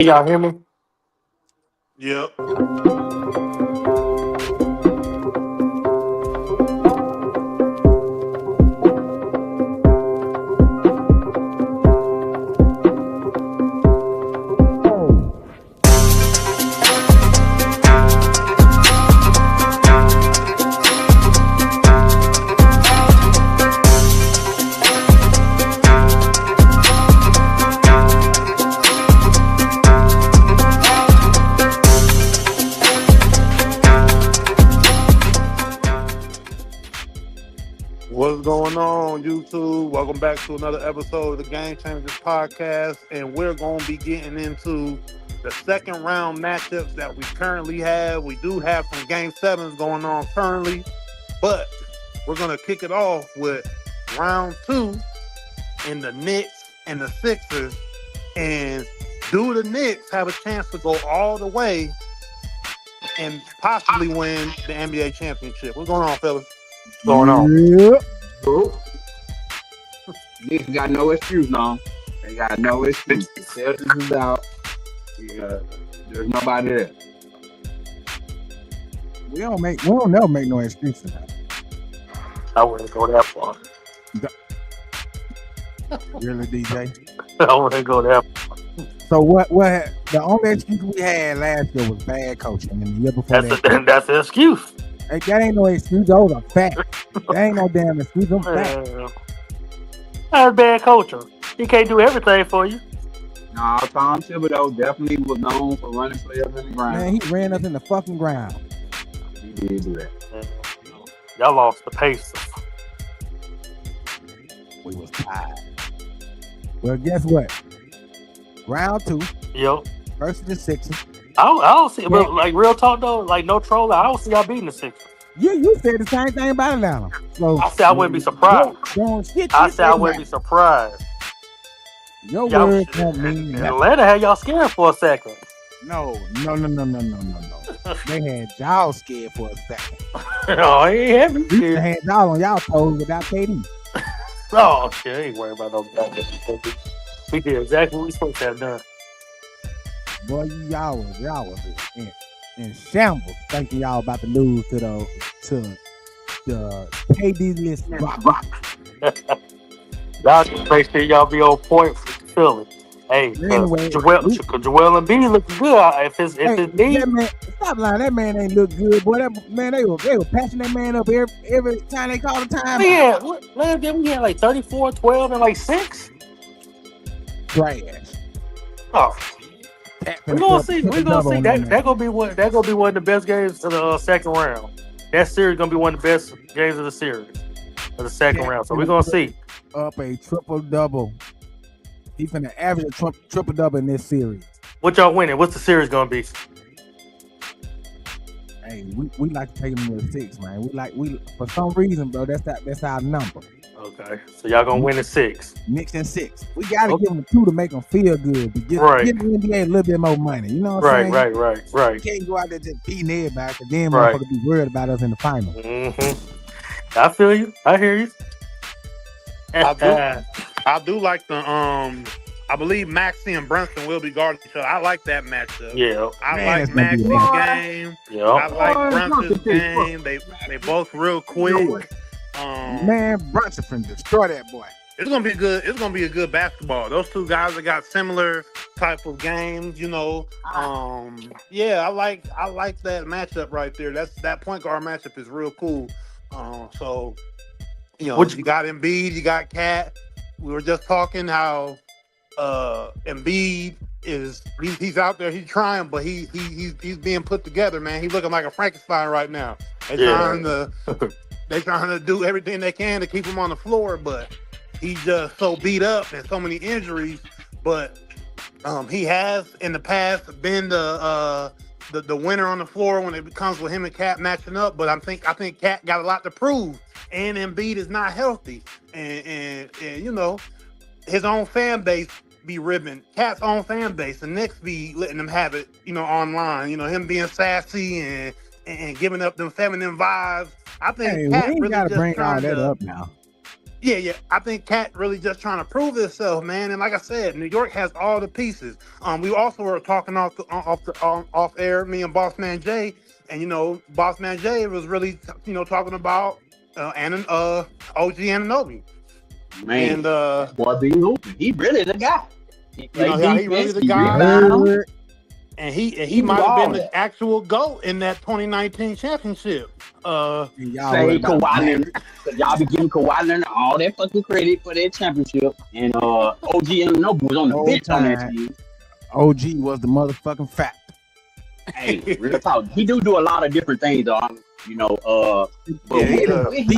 Y'all hear me? Yep. What's going on, YouTube? Welcome back to another episode of the Game Changers podcast, and we're going to be getting into the second round matchups that we currently have. We do have some Game 7s going on currently, but we're going to kick it off with round 2 in the Knicks and the Sixers. And do the Knicks have a chance to go all the way and possibly win the NBA championship? What's going on, fellas? Going on? Yep. Knicks got no excuse now. They got no excuse. The Celtics is out. There's nobody there. We don't never make no excuses. I wouldn't go that far. Really, DJ? I wouldn't go that far. So what the only excuse we had last year was bad coaching, and the year before That's an excuse. Hey, that ain't no excuse. Those are facts. That ain't no damn excuse. Them facts. That's bad coaching. He can't do everything for you. No, Tom Thibodeau definitely was known for running players in the ground. Man, he ran us in the fucking ground. He did do that. Y'all lost the Pacers. We was tired. Well, guess what? Round 2 Yep. versus the Sixers. I don't see, but like real talk though, like no trolling. I don't see y'all beating the Sixers. You said the same thing about Atlanta. So I said I wouldn't be surprised. I said I wouldn't be surprised. Your Y'all, word don't mean nothing. Atlanta had y'all scared for a second. No. They had y'all scared for a second. Oh, he ain't having We used to have y'all on y'all toes without KD. Oh shit, I ain't worried about no goddamn Sixers. We did exactly what we supposed to have done. Boy, y'all was in shambles, thinking y'all about to lose to the KD list. Y'all just make sure y'all be on point for Philly. Hey, Anyway, Joel Embiid looking good. If it's me, that man, stop lying. That man ain't look good, boy. That man, they were patching that man up every time they called the time. we had like 34, 12, and like 6. Trash. Oh, we're gonna see. We're gonna see. That gonna be one of the best games of the second round. That series gonna be one of the best games of the series of the second round. So we're gonna see. Up a triple-double. He's finna average a triple-double in this series. What y'all winning? What's the series gonna be? Hey, we like to take him to 6, man. We for some reason, bro. That's our number. Okay, so y'all gonna win in 6. Knicks in 6. We gotta give them 2 to make them feel good. To give the NBA a little bit more money. You know what I'm saying? Right. You can't go out there just beating everybody, because then motherfuckers be worried about us in the final. Mm-hmm. I feel you. I hear you. I do like the I believe Maxey and Brunson will be guarding each other. I like that matchup. Yeah. I like Maxey's game. Yeah. I like Brunson's game. They both real quick. Man, Brunson finna destroy that boy. It's gonna be good. It's gonna be a good basketball. Those two guys that got similar type of games, you know. Yeah, I like that matchup right there. That point guard matchup is real cool. So you know, you got Embiid, you got Cat. We were just talking how Embiid he's out there, he's trying, but he's being put together, man. He's looking like a Frankenstein right now. They're trying to do everything they can to keep him on the floor, but he's just so beat up and so many injuries. But he has in the past been the winner on the floor when it comes with him and Cat matching up. But I think Cat got a lot to prove, and Embiid is not healthy, and you know, his own fan base be ribbing Cat's own fan base, and Knicks be letting him have it, you know, online. You know, him being sassy and giving up them feminine vibes. I think Cat we ain't really gotta just bring all trying that to up now. Yeah. I think Cat really just trying to prove himself, man. And like I said, New York has all the pieces. We also were talking off air, me and Boss Man Jay, and Boss Man Jay was really talking about OG Anunoby, Man, and that boy be hooping. He really the guy. He play how he really defense. the He guy, rebound. and he He do might have been all the that. actual GOAT in that 2019 championship. And y'all worried Say about Kawhi Max. Leonard. Cause y'all be giving Kawhi Leonard all that fucking credit for that championship. And OG Anunoby was on the Whole bench on that time, team. OG was the motherfucking factor. Hey, real talk. He do a lot of different things, though. But Yeah, he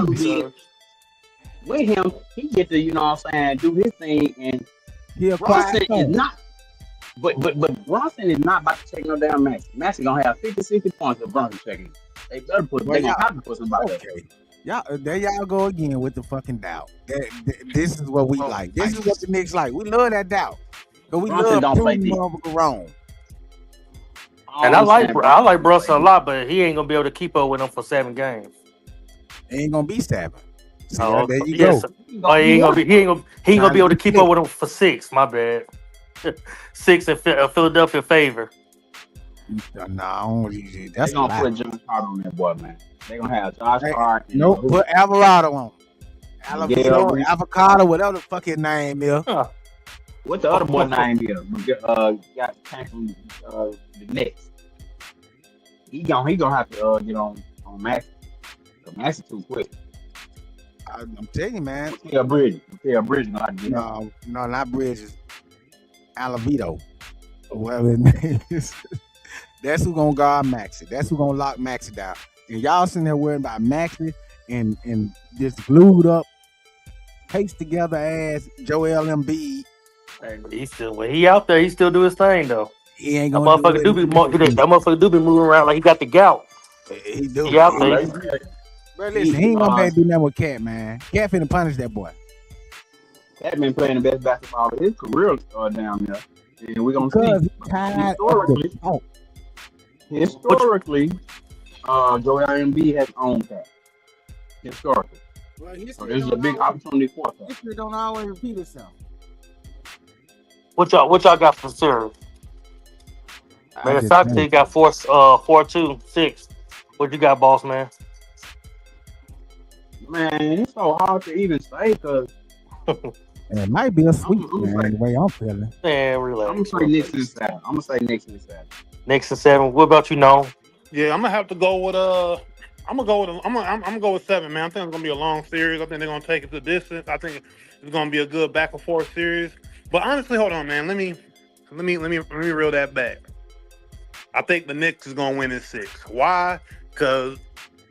with does. him, he get to, do his thing. And He a Bronson quiet is storm. not, but Bronson is not about to take no damn match. Max is gonna have 50, 60 points if Bronson checking. They better put, Well, they gonna y'all, have to put somebody there. okay. Y'all, there y'all go again with the fucking doubt. This is what we like. This is what the Knicks like. We love that doubt. But we Bronson love don't play proving deep. motherfucker wrong. And I like Bronson don't Brunson play a deep. lot, but he ain't gonna be able to keep up with him for 7 games. It ain't gonna be 7. See, Oh, there you yes. go. Oh, he ain't gonna be able to keep Split. up with him for 6. My bad. 6 in Philadelphia favor. No, that's They gonna a lie. put John Carter on that boy, man. They gonna have Josh Hey, Hart. Nope, put Alvarado on. Alavito, Reese. Avocado, whatever the fuck his name is. Huh. What the other boy name is? Came from the Knicks. He gonna have to get on Max. Cause Max is too quick. I'm telling you, man. Mikal Bridges gonna have to get him. No, not Bridges. Alavito, or whatever his name is. That's who gonna guard Maxi. That's who gonna lock Maxi down. And y'all sitting there worrying about Maxi and this glued up, pasted together ass Joel Embiid. He out there. He still do his thing though. He ain't That gonna motherfucker do it. that motherfucker do be moving around like he got the gout. He do. He out there. But listen, he ain't gonna be able to do nothing with Cat, man. Cat finna punish that boy. Cat been playing the best basketball of his career down there, and we're gonna Because see. he's tired of the talk. Historically, Joel Embiid has owned Cat. Historically, Well, so there's a big opportunity for Cat. history don't always repeat itself. What y'all got for the series? Man, the Sox team got 4-2-6. What you got, boss man? Man, it's so hard to even say because And it might be a sweep, man, the way I'm feeling. Man, relax. I'm gonna say Knicks in 7. I'm gonna say Knicks in 7. Knicks in 7. What about you, Noam? Yeah, I'm gonna have to go with I'm gonna go with 7, man. I think it's gonna be a long series. I think they're gonna take it the distance. I think it's gonna be a good back and forth series. But honestly, hold on, man. Let me reel that back. I think the Knicks is gonna win in 6. Why? Because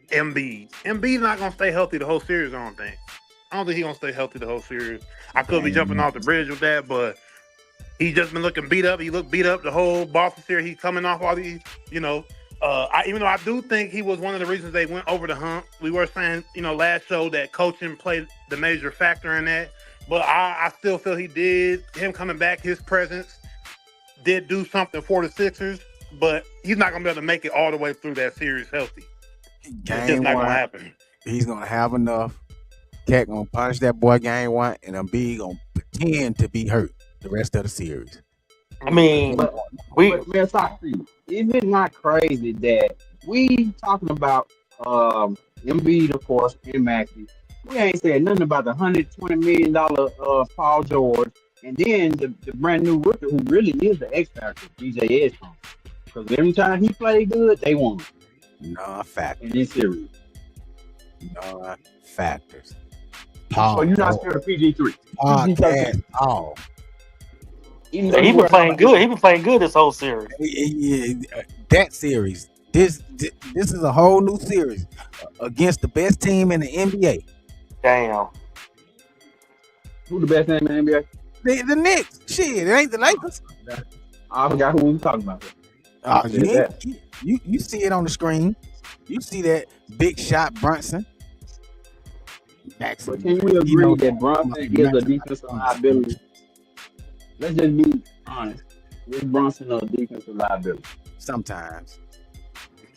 Embiid's not gonna stay healthy the whole series. I don't think he's gonna stay healthy the whole series. I could be jumping off the bridge with that, but he's just been looking beat up. He looked beat up the whole Boston series. He's coming off all these, even though I do think he was one of the reasons they went over the hump. We were saying, last show that coaching played the major factor in that. But I still feel him coming back, his presence did do something for the Sixers, but he's not going to be able to make it all the way through that series healthy. It's just not going to happen. He's going to have enough. Cat going to punish that boy game 1, and Embiid going to pretend to be hurt the rest of the series. I mean, but man, is it not crazy that we talking about Embiid, of course, and Maxey? We ain't said nothing about the $120 million Paul George, and then the brand new rookie who really is the X factor, DJ Edson. Because every time he played good, they won. No factors. In this series. No factors. So you're not scared of PG3? Podcast. Oh. He been playing good. He been playing good this whole series. That series. This is a whole new series against the best team in the NBA. Damn. Who the best team in the NBA? The Knicks. Shit, it ain't the Lakers. I forgot who we was talking about. You see it on the screen. You see that big shot Brunson. But can we agree that Brunson is a defensive liability? Let's just be honest. Is Brunson a defensive liability? Sometimes.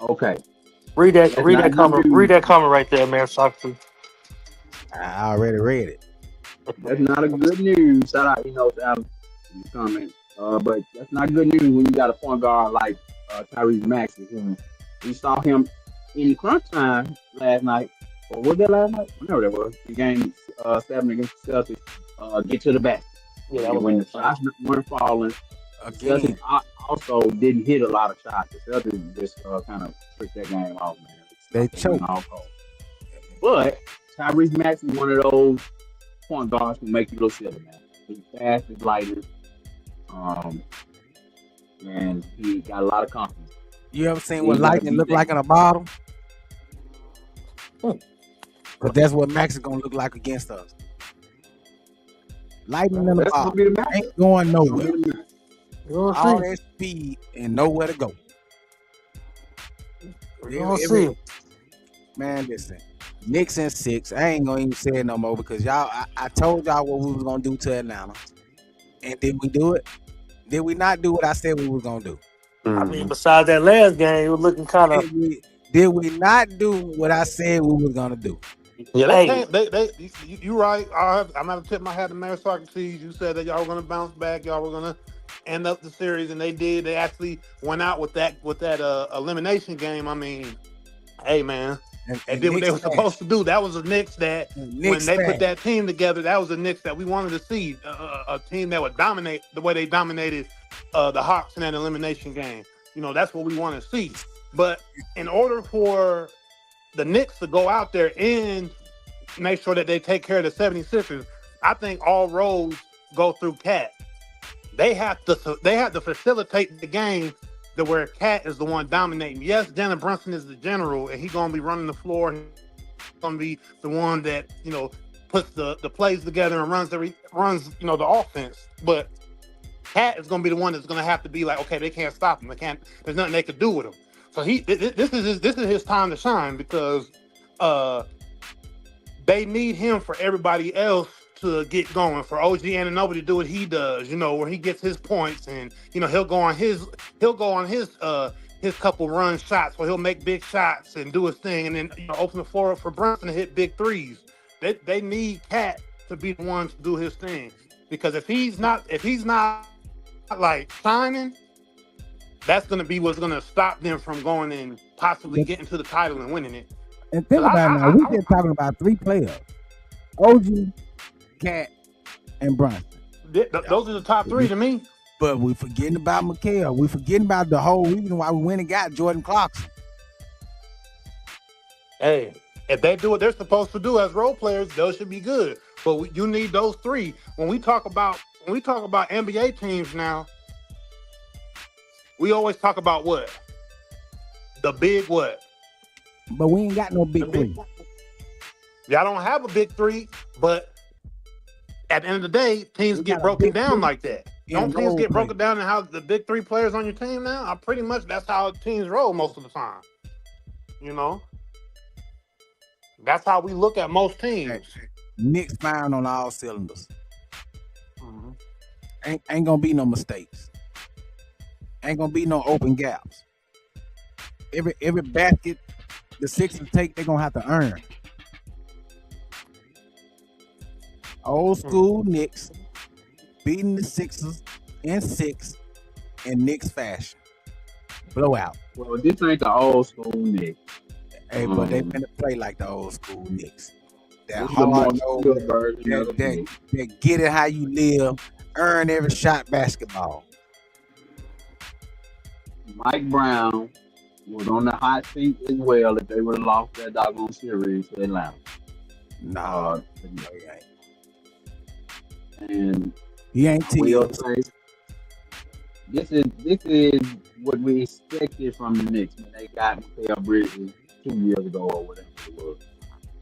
Okay. Read that comment right there, man. Soxy. I already read it. That's not a good news. Shout out, shout out in the comment. But that's not good news when you got a point guard like Tyrese Maxey. We saw him in crunch time last night. Or was that last night? Whenever that was. The game 7 against the Celtics. Get to the basket. Yeah, that And when the was shots weren't falling, the Again, Celtics also didn't hit a lot of shots. The Celtics just kind of tricked that game off, man. they choked. But Tyrese Maxey, one of those point guards who make you look silly, man. He's fast, he's lighter, and he got a lot of confidence. You ever seen what lightning look like in a bottle? Because that's what Max is gonna look like against us. Lightning in the That's bottle gonna be the matchup. ain't going That's nowhere. gonna be the matchup. You know what All I'm saying? that speed and nowhere to go. You know what I'm saying? Man, listen. Knicks in 6. I ain't gonna even say it no more because y'all. I told y'all what we was gonna do to Atlanta, and did we do it? Did we not do what I said we was gonna do? I mean, besides that last game, it was looking kind of. Did we not do what I said we was gonna do? Yeah, Hey. you right. I'm gonna tip my hat to Mayor Socrates. You said that y'all were gonna bounce back. Y'all were gonna end up the series, and they did. They actually went out with that elimination game. I mean, hey man, and did what they were supposed to do. That was the Knicks that when they put that team together, that was the Knicks that we wanted to see. A team that would dominate the way they dominated the Hawks in that elimination game. You know, that's what we want to see. But in order for the Knicks to go out there and make sure that they take care of the 76ers, I think all roads go through Cat. They have to facilitate the game to where Cat is the one dominating. Yes, Jalen Brunson is the general, and he's gonna be running the floor. He's gonna be the one that puts the plays together and runs the offense. But Cat is gonna be the one that's gonna have to be like, okay, they can't stop him. There's nothing they could do with him. So this is his time to shine because they need him for everybody else to get going. For OG Anunoby to do what he does, where he gets his points and he'll go on his couple run shots where he'll make big shots and do his thing, and then open the floor up for Brunson to hit big threes. They need Cat to be the one to do his thing because if he's not like shining, that's going to be what's going to stop them from going and possibly getting to the title and winning it. And think about it now. We just talking about 3 players. OG, Cat, and Brunson. Those are the top 3 to me. But we forgetting about Mikal. We forgetting about the whole reason why we went and got Jordan Clarkson. Hey, if they do what they're supposed to do as role players, those should be good. But you need those 3. When we talk about NBA teams now, we always talk about what? The big what? But we ain't got no big 3. Y'all don't have a big 3, but at the end of the day, teams get broken down like that. Don't teams get broken down and how the big 3 players on your team now? Pretty much that's how teams roll most of the time. That's how we look at most teams. Knicks firing on all cylinders. Ain't gonna be no mistakes. Ain't gonna be no open gaps. Every basket the Sixers take, they're gonna have to earn. Old school Knicks beating the Sixers in 6 in Knicks fashion. Blowout. Well, this ain't the old school Knicks. Hey, but they finna play like the old school Knicks. That This is hard the more good version of the that Knicks. get it how you live, earn every shot basketball. Mike Brown was on the hot seat as well if they would have lost that doggone series to Atlanta. No, And he ain't we'll team. say this is what we expected from the Knicks when they got Mikal Bridges 2 years ago or whatever it was.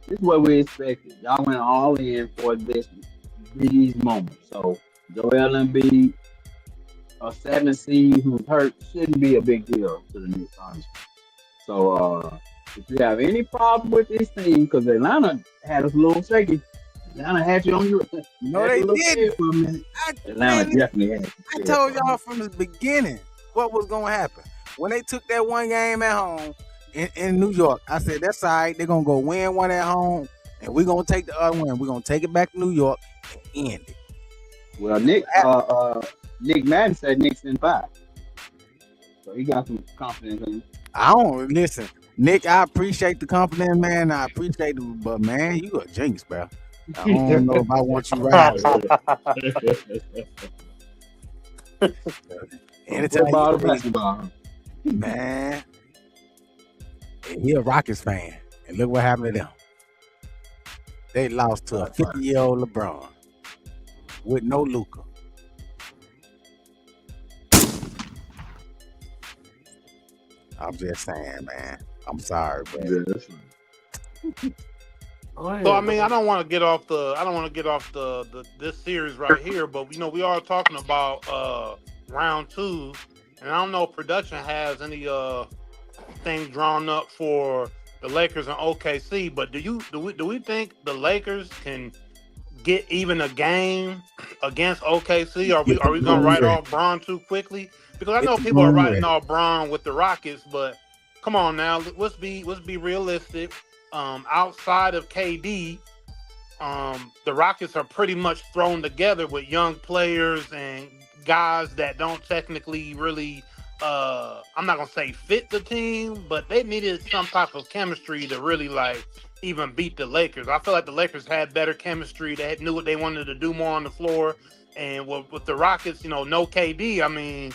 This is what we expected. Y'all went all in for these moments. So Joel Embiid, a 7 seed who's hurt, shouldn't be a big deal to the Knicks, honestly. So if you have any problem with this team, because Atlanta had us a little shaky. Atlanta had you on your. No, they didn't. For a minute. Atlanta definitely had. I told y'all from the beginning what was gonna happen when they took that one game at home in New York. I said that's all right. They're gonna go win one at home and we're gonna take the other one. We're gonna take it back to New York and end it. Well, Nick Madden said Knicks in 5, so he got some confidence in him. I don't listen, Nick. I appreciate the confidence, man. I appreciate it, but man, you a jinx, bro. I don't know if I want you right now. Anytime Football, you basketball. man, and he a Rockets fan, and look what happened to them. They lost to a 50-year-old LeBron with no Luka. I'm just saying, man. I'm sorry, but Yeah, that's right. So I mean, I don't want to get off the this series right here, but we are talking about round 2, and I don't know if production has any things drawn up for the Lakers and OKC, but do we think the Lakers can get even a game against OKC? Are we gonna write off Bron too quickly? Because I know people are writing off Bron with the Rockets, but come on now, let's be realistic. Outside of KD, the Rockets are pretty much thrown together with young players and guys that don't technically really, I'm not gonna say fit the team, but they needed some type of chemistry to really like even beat the Lakers. I feel like the Lakers had better chemistry. They knew what they wanted to do more on the floor, and with the Rockets, no KD. I mean,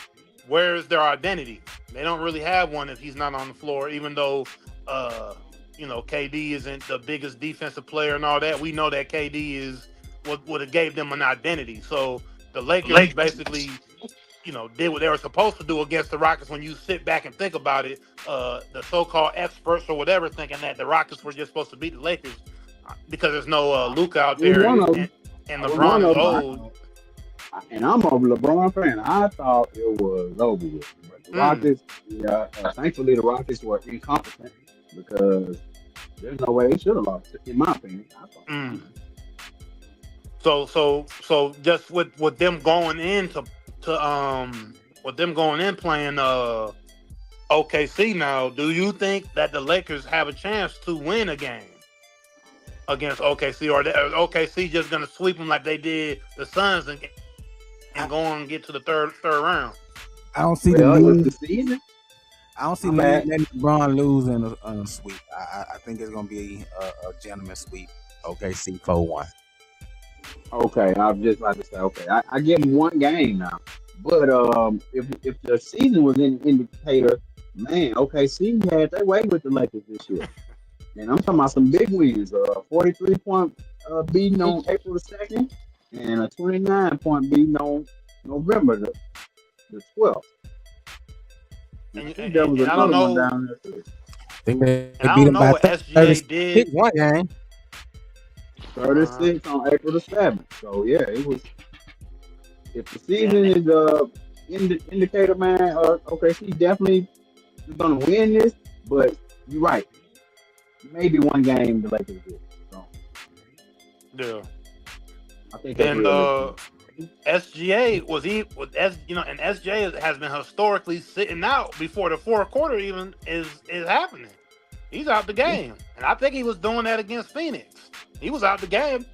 where's their identity? They don't really have one if he's not on the floor, even though KD isn't the biggest defensive player and all that. We know that KD is what it gave them an identity. So the Lakers basically, did what they were supposed to do against the Rockets. When you sit back and think about it, the so-called experts or whatever thinking that the Rockets were just supposed to beat the Lakers because there's no Luka out there and LeBron is old. And I'm a LeBron fan. I thought it was over with. But the Rockets, thankfully the Rockets were incompetent because there's no way they should have lost it, in my opinion. I thought. So just with them going in playing OKC now, do you think that the Lakers have a chance to win a game against OKC, or OKC just gonna sweep them like they did the Suns and go on and get to the third round? I don't see the season. I don't see letting LeBron lose in a sweep. I think it's gonna be a gentleman's sweep. OKC 4-1. Okay, I'd just like to say, I give them one game now. But if the season was an indicator, man, OKC had their way with the Lakers this year. And I'm talking about some big wins. 43-point beating on April the 2nd, and a 29-point beating on November the 12th. And I don't know. Down there too. I think they I beat don't them know by what SGA did. One game. 36 on April the 7th. So yeah, it was. If the season is indicator, man, OKC definitely is gonna win this. But you're right. Maybe one game the Lakers did. So, yeah. I think. And SGA and SGA has been historically sitting out before the fourth quarter even is happening. He's out the game, and I think he was doing that against Phoenix. He was out the game.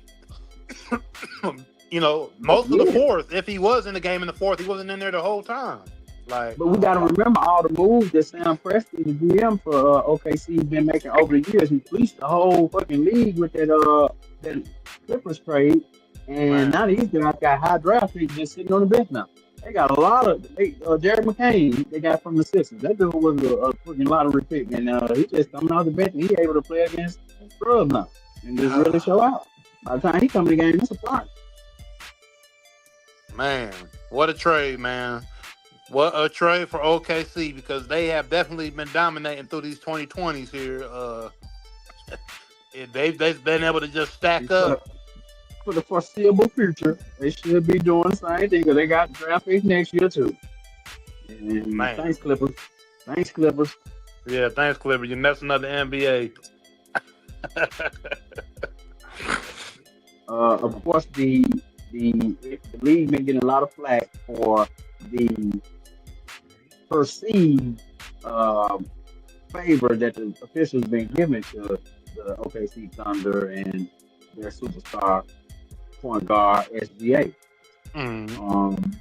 Most of the fourth. If he was in the game in the fourth, he wasn't in there the whole time. But we got to remember all the moves that Sam Presti, the GM for OKC, has been making over the years. He fleeced the whole fucking league with that Clippers trade, and now these guys got high draft picks just sitting on the bench now. They got a lot of Jared McCain. They got from the Sixers. That dude was a fucking lottery pick, and he just coming off the bench. And he able to play against scrubs now and just really show out. By the time he come to the game, it's a surprise. Man, what a trade, man. What a trade for OKC, because they have definitely been dominating through these 2020s here. They've been able to just stack up. For the foreseeable future, they should be doing the same thing because they got draft picks next year too. And thanks, Clippers. Thanks, Clippers. Yeah, thanks, Clippers. You're messing up the NBA. Of course, the league been getting a lot of flack for the perceived favor that the officials been giving to the OKC Thunder and their superstar point guard SGA. Mm.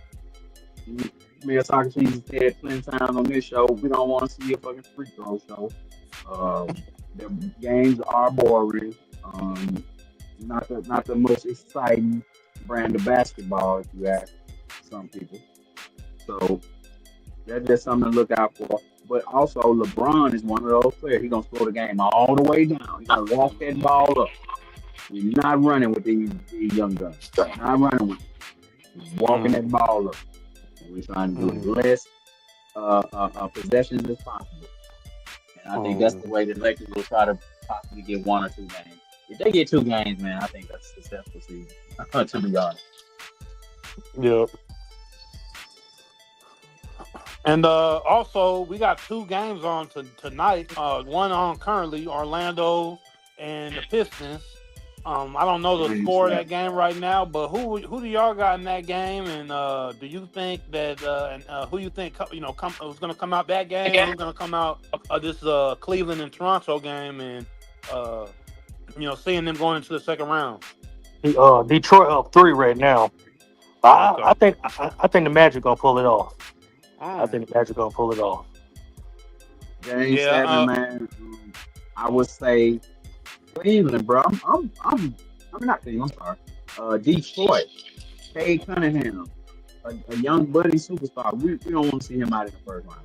Me and Socrates said plenty of times on this show, we don't want to see a fucking free throw show. The games are boring. Not the most exciting brand of basketball, if you ask some people. So that's just something to look out for. But also, LeBron is one of those players. He's gonna slow the game all the way down. He's gonna walk that ball up. He's not running with these young guns. Not running with them. He's walking that ball up. And we're trying to do as less possessions as possible. And I think that's the way the Lakers will try to possibly get 1 or 2 games. If they get 2 games, man, I think that's a successful season. To be honest. Yep. And also, we got 2 games on tonight. One on currently, Orlando and the Pistons. I don't know the score of that game right now, but who do y'all got in that game? And do you think that who you think was going to come out that game? Who's going to come out this Cleveland and Toronto game? And seeing them going into the second round. Detroit up 3 right now. I think the Magic gonna pull it off. I think the Magic gonna pull it off. Game 7, man. I would say Cleveland, bro. I'm not Cleveland. I'm sorry. Detroit. Cade Cunningham, a young buddy superstar. We don't want to see him out in the first round.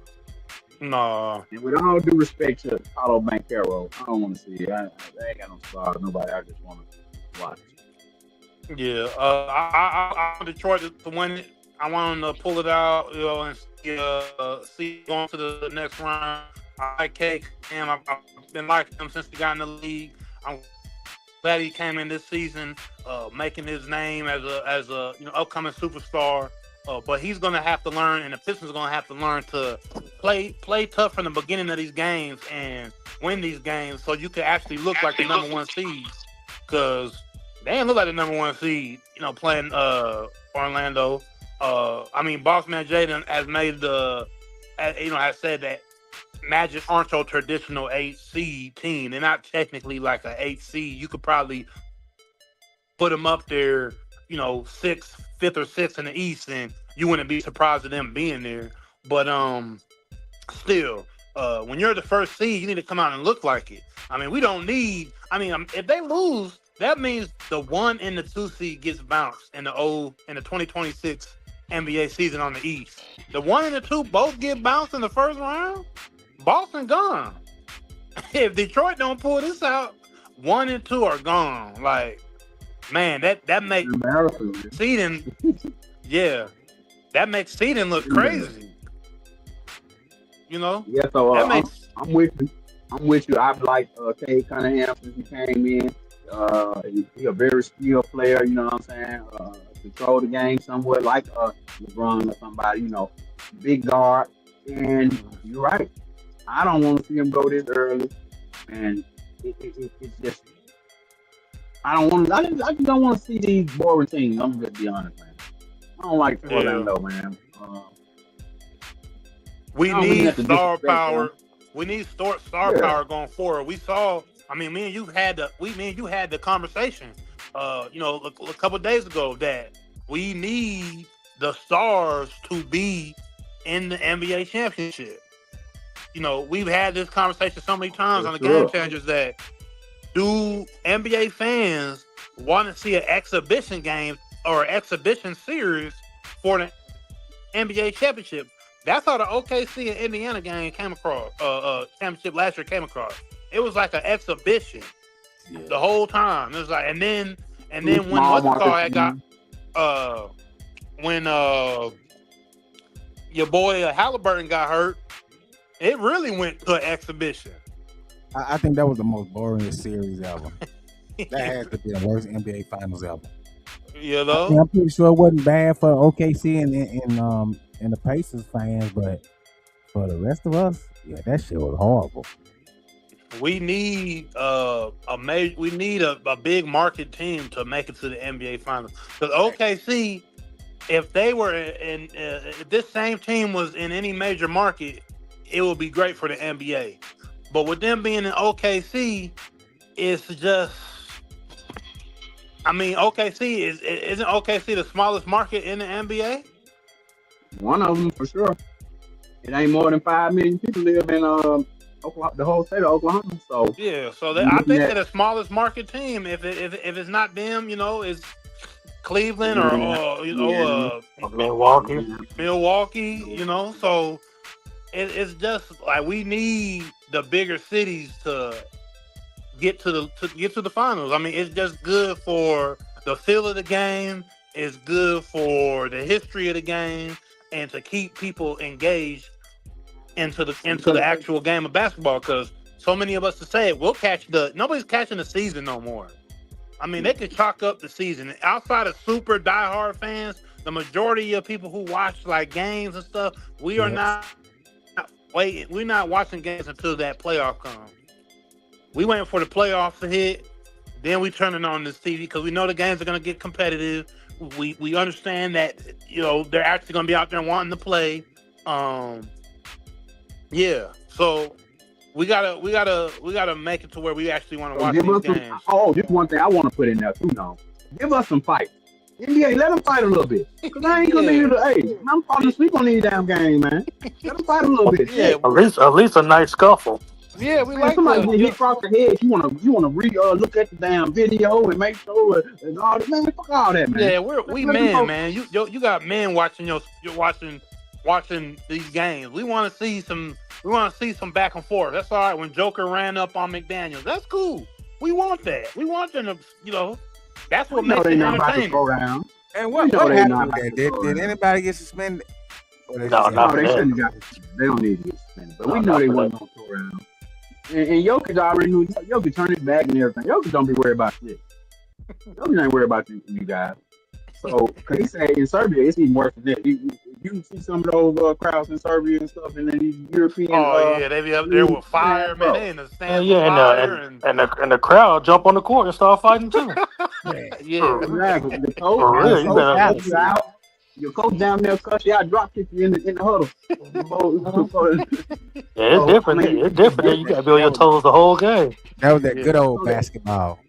No. And with all due respect to Paulo Banchero, I don't want to see it. I ain't got no stars. Nobody. I just want to watch. Yeah. I want Detroit to win it. I want them to pull it out, and see going to the next round. I like Cade Cunningham. I've been liking him since he got in the league. I'm glad he came in this season, making his name as a upcoming superstar. But he's going to have to learn, and the Pistons are going to have to learn to play tough from the beginning of these games and win these games, so you can actually look like the number 1 seed. Because they didn't look like the number 1 seed, playing Orlando. Boss Man Jaden has made has said that Magic aren't your traditional 8 seed team. They're not technically like an 8 seed. You could probably put them up there, 5th or 6th in the East, and you wouldn't be surprised at them being there. But still, when you're the first seed, you need to come out and look like it. We don't need. If they lose, that means the 1 and the 2 seed gets bounced in the 2026 NBA season on the East. The 1 and the 2 both get bounced in the first round. Boston gone. If Detroit don't pull this out, 1 and 2 are gone. Like, man, that makes seeding. Yeah, that makes seeding look crazy. Yeah. So I'm with you. I've liked Cade Cunningham since he came in. He's a very skilled player. You know what I'm saying? Control the game somewhat like LeBron or somebody. Big guard. And you're right. I don't want to see him go this early, and it's just I just don't want to see these boring teams. I'm gonna be honest, man. I don't like Orlando, man. We need star power. We need star power going forward. We saw. Me and you had the conversation. A couple of days ago that we need the stars to be in the NBA championship. We've had this conversation so many times on the Game Changers that do NBA fans want to see an exhibition game or an exhibition series for the NBA championship? That's how the OKC and Indiana game came across. Championship last year came across. It was like an exhibition the whole time. It was like, and then when what's got when your boy Halliburton got hurt, it really went to an exhibition. I think that was the most boring series ever. That has to be the worst NBA Finals ever. I'm pretty sure it wasn't bad for OKC and the Pacers fans, but for the rest of us, that shit was horrible. We need a big market team to make it to the NBA Finals. Because OKC, if they were if this same team was in any major market, it would be great for the NBA. But with them being in OKC, it's just. I mean, OKC isn't OKC the smallest market in the NBA? One of them for sure. It ain't more than 5 million people live in Oklahoma, the whole state of Oklahoma. So Yeah, so you I looking think at they're the smallest market team. If it's not them, it's Cleveland yeah, or yeah, Milwaukee. yeah. Milwaukee. So it's just like we need the bigger cities to get to the finals. I mean, it's just good for the feel of the game. It's good for the history of the game, and to keep people engaged into the Because actual game of basketball. Because so many of us to say it, nobody's catching the season no more. I mean, they could chalk up the season outside of super diehard fans. The majority of people who watch like games and stuff, we are Yes. not waiting. We're not watching games until that playoff comes. We waiting for the playoffs to hit, then we turning on this TV because we know the games are going to get competitive. We understand that they're actually going to be out there wanting to play. Yeah. So we gotta make it to where we actually want to watch give these us some. games. Oh, this one thing I want to put in there too. Now, give us some fight. NBA, let them fight a little bit. Cause I ain't gonna be able to. Hey, I'm falling asleep on these damn game, man. Let them fight a little bit. Yeah, At least a nice scuffle. yeah, we Man, like somebody get hit the. across the head. You wanna look at the damn video and make sure and all that. Man, fuck all that, man. Yeah, we Let them men, go. man. You got men watching you're watching these games. We want to see some. We want to see some back and forth. That's all right. When Joker ran up on McDaniels, that's cool. We want that. We want them to. That's what We know makes they it not about to entertaining. go down. And We what know they happened not with about that? to Did, go did down. anybody get suspended? Or they No, just not No, they that. shouldn't have got. They don't need to get suspended. But we No, know not they for wasn't that. gonna go around. And Jokic already knew. Jokic turned his back and everything. Jokic don't be worried about shit. Jokic ain't worried about you guys. So, cause he said in Serbia, it's even worse than that. You see some of those crowds in Serbia and stuff, and then these European Oh yeah, they be up there with leagues, man, fire, man. bro. They in the stands with Yeah, fire, and and the crowd jump on the court and start fighting too. yeah. yeah, Exactly. For The real, you coach better. cuss you out. Your coach down there cuss you out, drop kick you in the huddle. Yeah, it's So I different. mean, It's it's different. You different. got to be on your toes the whole game. That was that yeah. good old So the, basketball.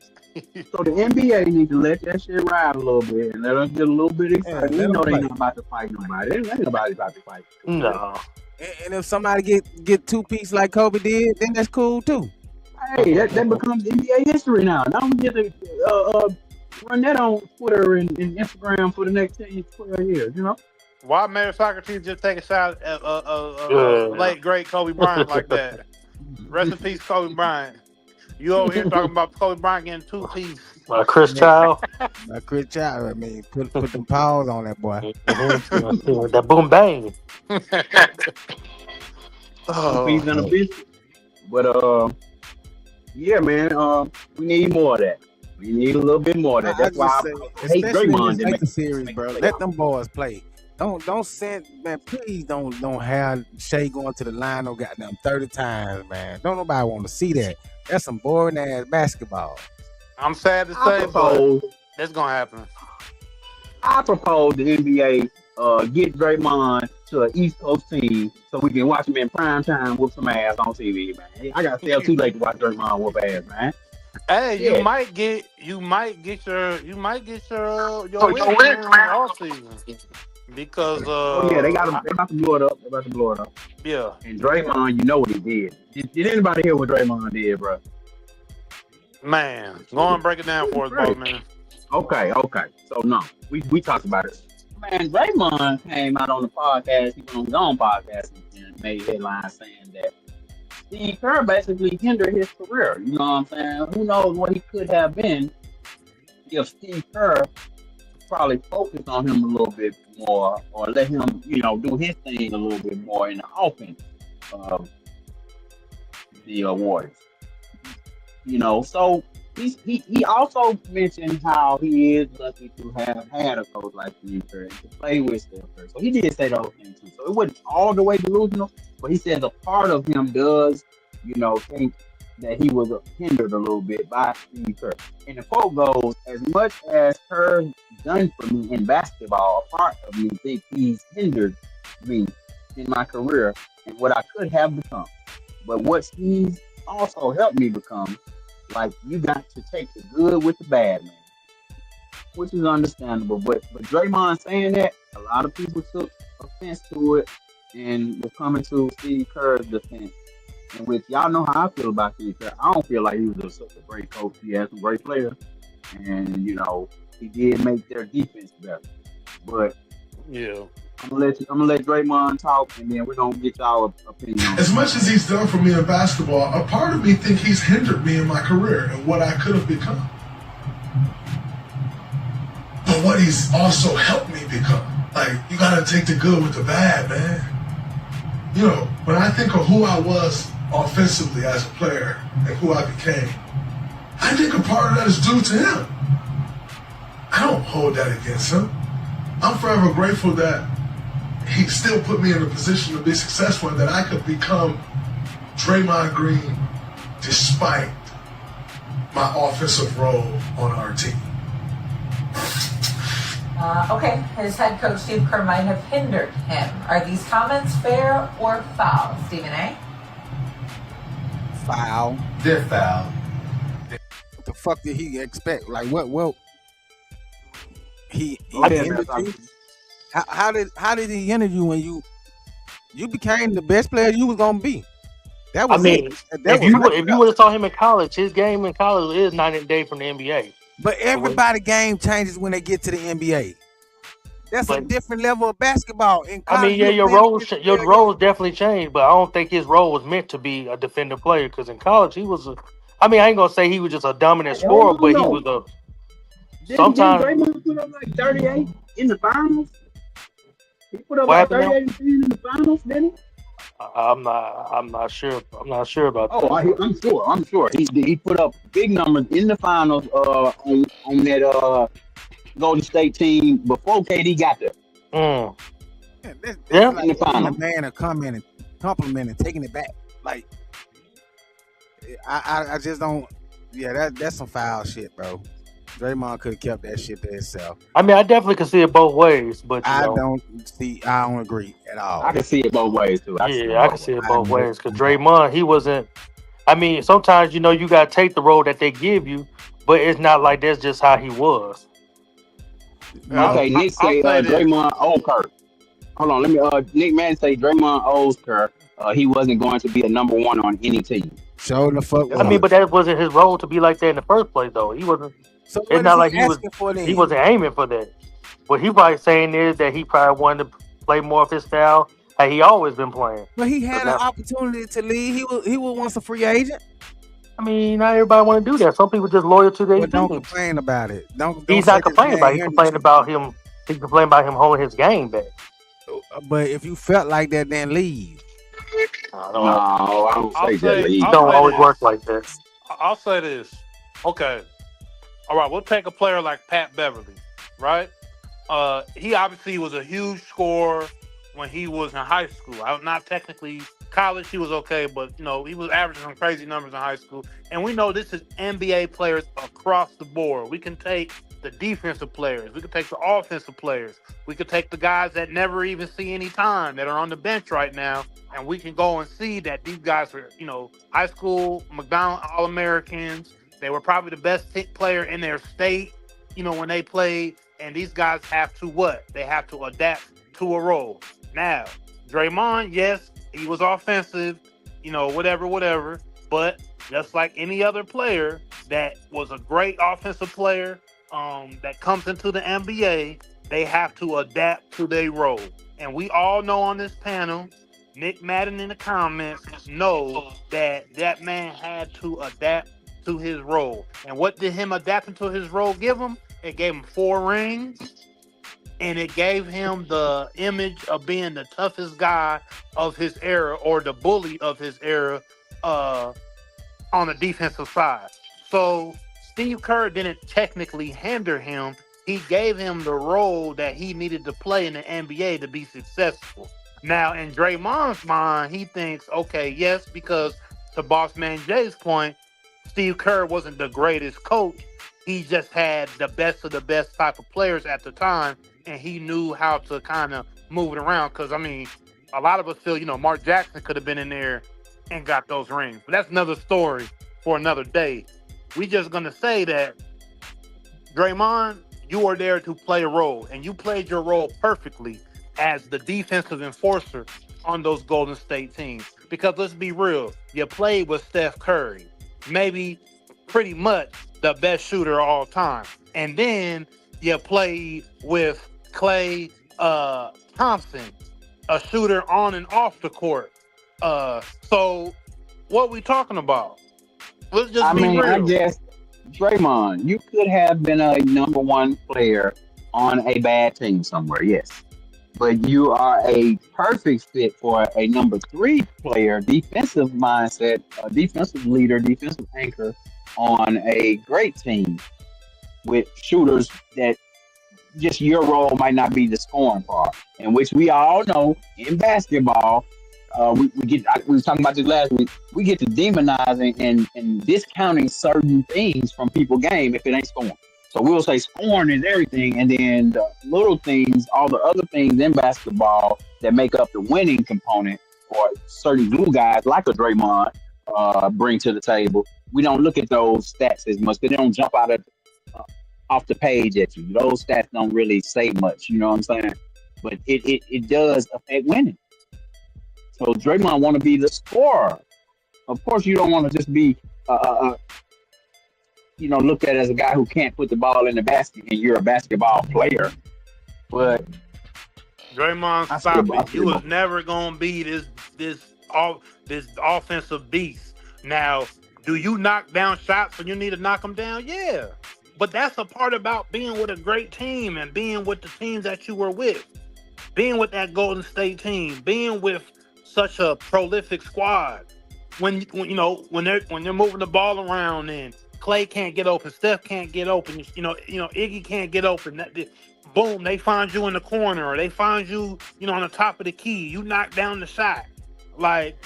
so the NBA needs to let that shit ride a little bit and let us get a little bit Yeah, excited. We let them know they play. not about to fight nobody. Ain't nobody about to fight. No, And if somebody get 2 piece like Kobe did, then that's cool too. Hey, that becomes NBA history now. Now we get to run that on Twitter and Instagram for the next 10, 12 years. Why Mayor Socrates just take a shot at yeah. late great Kobe Bryant like that? Rest in peace, Kobe Bryant. You over here talking about Kobe Bryant getting 2 piece. Chris Child. Chris Child, I mean, put them paws on that boy. That boom bang. Two piece and a biscuit. But yeah, man. We need more of that. We need a little bit more of that. That's why I hate especially in Draymond. this later series, bro. Let them boys play. Don't send, man. Please don't have Shea going to the line no goddamn 30 times, man. Don't nobody want to see that. That's some boring ass basketball. I'm sad to I say, but propose. that's gonna happen. I propose the NBA get Draymond to an East Coast team so we can watch him in prime time whoop some ass on TV, man. I gotta stay up too late to watch Draymond whoop ass, man. Hey, Yeah. you might get your Oh, wish your man in the off season because Oh yeah, they about to blow it up. They about to blow it up. yeah. And Draymond, you know what he did. Did anybody hear what Draymond did, bro? Man, go and break it down for us, bro, man. Okay. So no, we talked about it. Man, Draymond came out on the podcast. He went on his own podcast and made headlines saying that Steve Kerr basically hindered his career. You know what I'm saying? Who knows what he could have been if Steve Kerr probably focused on him a little bit more, or let him, do his thing a little bit more in the offense of the awards. So he also mentioned how he is lucky to have had a coach like Steve Kerr and to play with Steve Kerr. So he did say those things too. So it wasn't all the way delusional, but he says a part of him does, think that he was hindered a little bit by Steve Kerr. And the quote goes, as much as Kerr done for me in basketball, a part of me think he's hindered me in my career and what I could have become. But what he's also helped me become Like you got to take the good with the bad, man, which is understandable. But Draymond saying that, a lot of people took offense to it and was coming to Steve Kerr's defense. And with y'all know how I feel about Steve Kerr, I don't feel like he was such a great coach. He had some great players, and he did make their defense better. But Yeah. I'm gonna let Draymond talk, and then we're gonna get y'all opinion on As it. much as he's done for me in basketball, a part of me think he's hindered me in my career and what I could have become. But what he's also helped me become. Like, you gotta take the good with the bad, man. When I think of who I was offensively as a player and who I became, I think a part of that is due to him. I don't hold that against him. I'm forever grateful that he still put me in a position to be successful and that I could become Draymond Green despite my offensive role on our team. Okay, his head coach Steve Kerr might have hindered him. Are these comments fair or foul, Stephen A? Foul. They're foul. What the fuck did he expect? Like what? Well, he Go ahead, hindered man. you? How did he hinder you when you became the best player you was gonna be? That I was mean, it. That if was you would have saw him in college, his game in college is night and day from the NBA. But everybody game changes when they get to the NBA. That's a different level of basketball. In I college, mean, yeah, your roles definitely changed, but I don't think his role was meant to be a defender player. Because in college, he was. I ain't gonna say he was just a dominant scorer, but he was a. Didn't Sometimes Draymond put up like 38 in the finals? He put up what like happened now? 38 in the finals, didn't he? I'm not sure. I'm not sure about Oh, that. I'm sure. He put up big numbers in the finals on that Golden State team before KD got there. Yeah, like in the final. A man to come in and compliment and taking it back. Like I just don't. Yeah, that's some foul shit, bro. Draymond could have kept that shit to himself. I mean, I definitely can see it both ways, but I don't agree at all. I can see it both ways too. I can see it both ways because Draymond, he wasn't. I mean, sometimes you got to take the role that they give you, but it's not like that's just how he was. Okay, Nick say Draymond owes Kerr. Hold on, let me. Nick Man say Draymond owes Kerr. He wasn't going to be a number one on any team. Show the fuck. I mean, but that wasn't his role to be like that in the first place, though. He wasn't. So it's not like he wasn't aiming for that. What he probably saying is that he probably wanted to play more of his style. Like he always been playing. But he had an opportunity to leave. He was once a free agent. I mean, not everybody want to do that. Some people just loyal to their team. Don't complain about it. He's not complaining about it. He's complaining about him. He's complaining about him holding his game back. But if you felt like that, then leave. No, I don't say that. It don't always work like that. I'll say this. Okay. All right, we'll take a player like Pat Beverly, right? He obviously was a huge scorer when he was in high school. Not technically college, he was okay, but he was averaging some crazy numbers in high school. And we know this is NBA players across the board. We can take the defensive players, we can take the offensive players, we could take the guys that never even see any time that are on the bench right now, and we can go and see that these guys are, high school McDonald's All-Americans. They were probably the best player in their state, when they played. And these guys have to what? They have to adapt to a role. Now, Draymond, yes, he was offensive, whatever. But just like any other player that was a great offensive player that comes into the NBA, they have to adapt to their role. And we all know on this panel, Nick Madden in the comments know that man had to adapt to his role. And what did him adapting to his role give him? It gave him 4 rings, and it gave him the image of being the toughest guy of his era, or the bully of his era, on the defensive side. So Steve Kerr didn't technically hinder him. He gave him the role that he needed to play in the NBA to be successful. Now, in Draymond's mind, he thinks, okay, yes, because to Boss Man Jay's point, Steve Kerr wasn't the greatest coach. He just had the best of the best type of players at the time, and he knew how to kind of move it around. Because, I mean, a lot of us feel, Mark Jackson could have been in there and got those rings. But that's another story for another day. We just gonna say that Draymond, you are there to play a role, and you played your role perfectly as the defensive enforcer on those Golden State teams. Because let's be real, you played with Steph Curry, maybe pretty much the best shooter of all time, and then you played with Klay Thompson, a shooter on and off the court. So what we talking about? Let's just I be mean, I real. guess Draymond, you could have been a number one player on a bad team somewhere, yes. But you are a perfect fit for a number three player, defensive mindset, a defensive leader, defensive anchor on a great team with shooters that just your role might not be the scoring part, in which we all know in basketball, we was talking about this last week. We get to demonizing and discounting certain things from people's game if it ain't scoring. So we'll say scoring is everything, and then the little things, all the other things in basketball that make up the winning component, or certain glue guys like a Draymond bring to the table. We don't look at those stats as much. They don't jump out uh, off the page at you. Those stats don't really say much. You know what I'm saying? But it does affect winning. So Draymond want to be the scorer. Of course, you don't want to just be, looked at as a guy who can't put the ball in the basket, and you're a basketball player. But Draymond, stop it. You was never gonna be this offensive beast. Now, do you knock down shots when you need to knock them down? Yeah. But that's a part about being with a great team and being with the teams that you were with. Being with that Golden State team, being with such a prolific squad. When they're moving the ball around and Klay can't get open, Steph can't get open, Iggy can't get open. Boom, they find you in the corner, or they find you, on the top of the key. You knock down the shot. Like,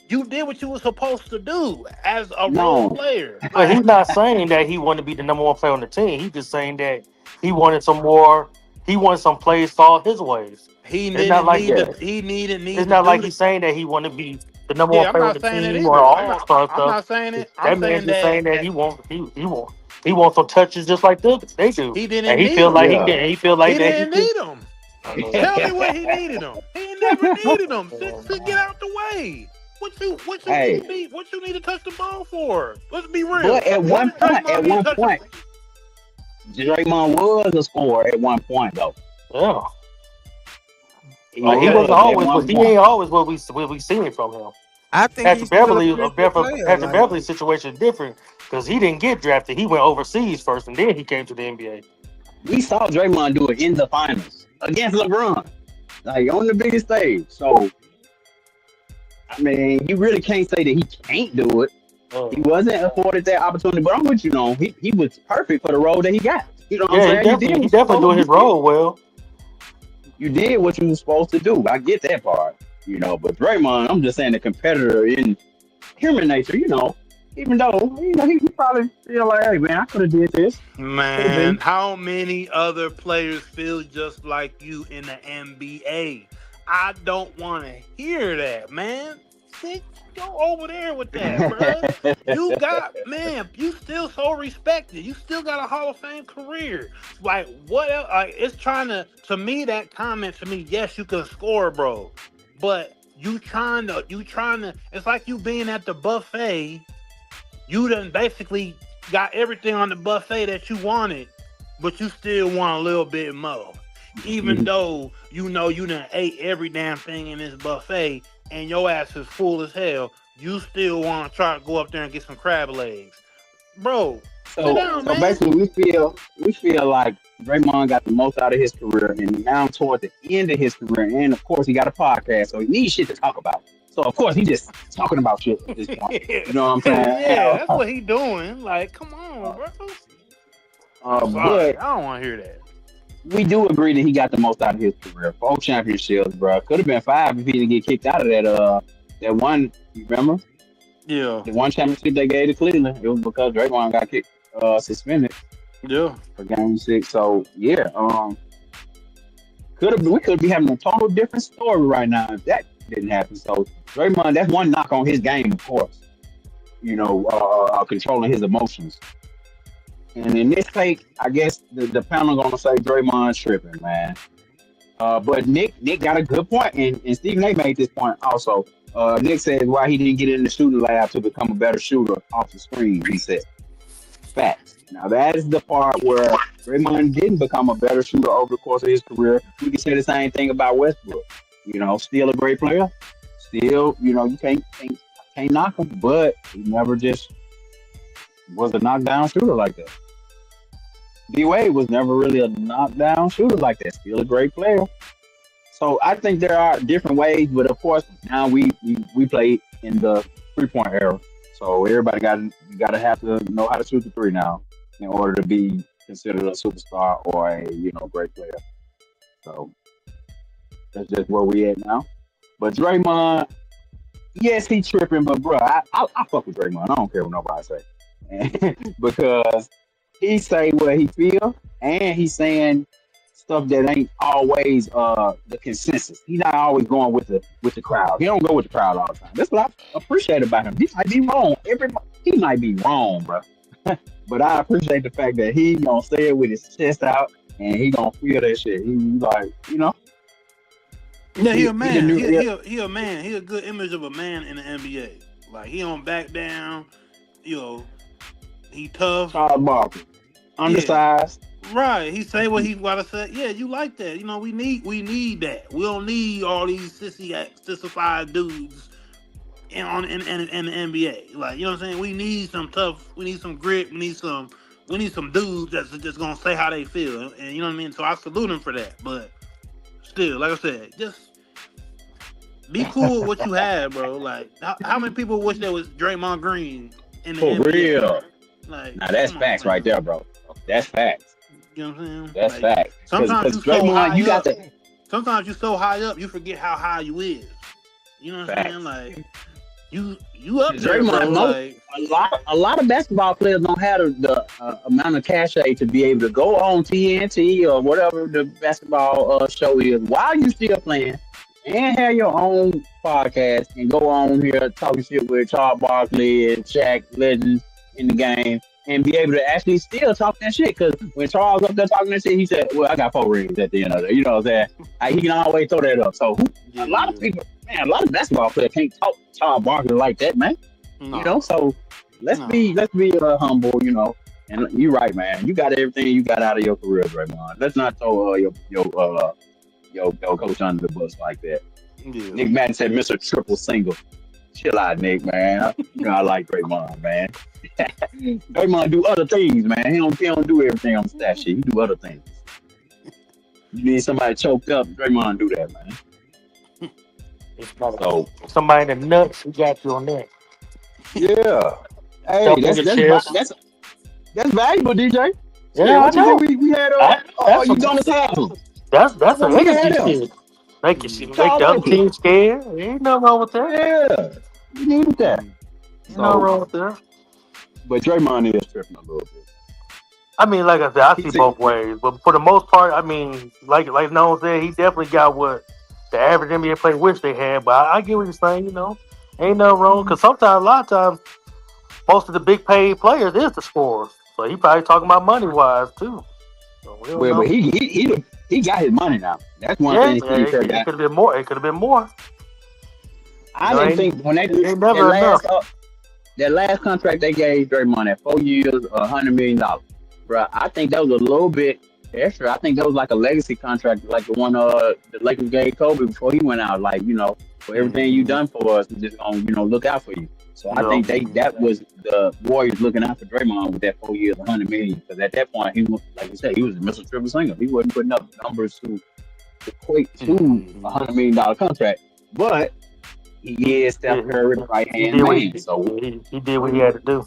you did what you were supposed to do as a role player. But he's not saying that he wanted to be the number one player on the team. He's just saying that he wanted some more. He wanted some plays called his ways. It's not like he's saying that he wanted to be the number one player on the team or all stuff. I'm not saying it. That man's just saying that he wants some touches just like they do. He didn't and he need feel them. like he feel like he that didn't need them. Tell me where he needed them. He never needed them. Sit, get out the way. What you need to touch the ball for? Let's be real. But at one point, Draymond was a scorer at one point, though. Yeah. He wasn't always, but he ain't always what we seen from him. I think Patrick Beverley's situation is different because he didn't get drafted. He went overseas first, and then he came to the NBA. We saw Draymond do it in the finals against LeBron, like on the biggest stage. So, I mean, you really can't say that he can't do it. He wasn't afforded that opportunity, but I'm with you, he was perfect for the role that he got. You know what I'm saying? He definitely doing his role well. You did what you were supposed to do. I get that part, but Draymond, I'm just saying the competitor in human nature, even though, he probably feel like, hey, man, I could have did this. Man, how many other players feel just like you in the NBA? I don't want to hear that, man. Go over there with that, bro. You still so respected. You still got a Hall of Fame career. Like, what else? Like, it's to me, that comment to me, yes, you can score, bro. But you trying to, it's like you being at the buffet. You done basically got everything on the buffet that you wanted, but you still want a little bit more. Even though you done ate every damn thing in this buffet, and your ass is full as hell, you still want to try to go up there and get some crab legs, bro. So basically, we feel like Draymond got the most out of his career, and now toward the end of his career, and of course he got a podcast, so he needs shit to talk about. So of course he's just talking about shit at this point. You know what I'm saying? Yeah, that's what he doing. Like, come on, bro. But I don't want to hear that. We do agree that he got the most out of his career. 4 championships, bro. Could have been 5 if he didn't get kicked out of that one. You remember? Yeah. The one championship they gave to Cleveland. It was because Draymond got suspended. Yeah. For Game 6. So yeah, we could be having a total different story right now if that didn't happen. So Draymond, that's one knock on his game, of course. controlling his emotions. And in this take, I guess the panel gonna say Draymond's tripping, man. But Nick got a good point, and Stephen A made this point also. Nick said why he didn't get in the shooting lab to become a better shooter off the screen. He said facts. Now that is the part where Draymond didn't become a better shooter over the course of his career. We can say the same thing about Westbrook. Still a great player. Still, you can't knock him, but he never just was a knockdown shooter like that. D Wade was never really a knockdown shooter like that. Still a great player. So I think there are different ways, but of course now we play in the 3-point era. So everybody gotta have to know how to shoot the three now in order to be considered a superstar or a great player. So that's just where we at now. But Draymond, yes, he tripping, but bro, I fuck with Draymond. I don't care what nobody say, because he say what he feel, and he's saying stuff that ain't always the consensus. He's not always going with the crowd. He don't go with the crowd all the time. That's what I appreciate about him. He might be wrong. He might be wrong, bro. But I appreciate the fact that he gonna say it with his chest out, and he gonna feel that shit. He like, Yeah, he a man. He a man. He a good image of a man in the NBA. Like, he don't back down. He tough. Charles Barkley, undersized. Yeah. Right. He say what he gotta say. Yeah, you like that. We need that. We don't need all these sissified dudes in the NBA. Like, you know what I'm saying? We need some tough. We need some grit. We need some dudes that's just gonna say how they feel. And you know what I mean? So I salute him for that. But still, like I said, just be cool with what you have, bro. Like, how many people wish there was Draymond Green in the NBA? Real. Like, now that's facts right there, bro. That's facts. You know what I'm saying? That's facts. Sometimes you Draymond, sometimes you so high up, you forget how high you is. You know what I'm saying? Like, you up there, Draymond, bro. Like, a lot of basketball players don't have the amount of cachet to be able to go on TNT or whatever the basketball show is while you still playing, and have your own podcast and go on here talking shit with Charles Barkley and Shaq, legends in the game, and be able to actually still talk that shit. Because when Charles up there talking that shit, he said, "Well, I got 4 rings at the end of it." You know what I'm saying? He can always throw that up. So a lot of people, man, a lot of basketball players can't talk Charles Barkley like that, man. no. So let's be humble, And you're right, man. You got everything you got out of your career, Draymond. Let's not throw your coach under the bus like that. Yeah. Nick Madden said, "Mr. Triple Single." Chill out, Nick, man. I like Draymond, man. Draymond do other things, man. He don't do everything on the stat sheet. He do other things. You need somebody choked up, Draymond do that, man. So somebody in the nuts who got you on that. Yeah. Hey, that's valuable, DJ. Yeah, I know. We had you gonna have him. That's an we had energy shit. Make the other team scared. Ain't nothing wrong with that. Yeah. We needed that. Ain't nothing wrong with that. But Draymond is tripping a little bit. I mean, like I said, I see both ways. But for the most part, I mean, like Nolan said, he definitely got what the average NBA player wish they had. But I get what you're saying, Ain't nothing wrong. Because a lot of times, most of the big paid players is the scorers. So he probably talking about money-wise, too. So but he got his money now. That's one thing. It could have been more. It could have been more. I didn't think when that last contract they gave Draymond at 4 years, $100 million. Bro, I think that was a little bit extra. I think that was like a legacy contract, like the one the Lakers gave Kobe before he went out. Like, for everything you done for us, we're just gonna look out for you. So I think that was the Warriors looking out for Draymond with that 4 years, $100 million. Because at that point, he was, like you said, he was a Mr. Triple Single. He wasn't putting up numbers to equate to $100 million contract, but he is Steph Curry's right hand man. So he did what he had to do.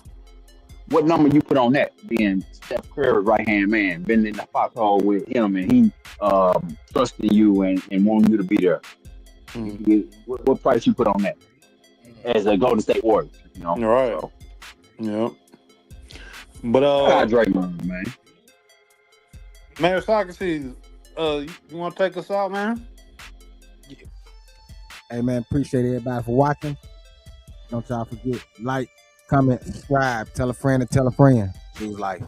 What number you put on that? Being Steph Curry's right hand man, been in the foxhole with him, and he trusting you and wanting you to be there. What price you put on that? As a Golden State Warriors, Right. So. Yeah. But Draymond, man. Man, Socrates, you want to take us out, man? Hey man, appreciate everybody for watching. Don't y'all forget, like, comment, subscribe, tell a friend to tell a friend. Choose life.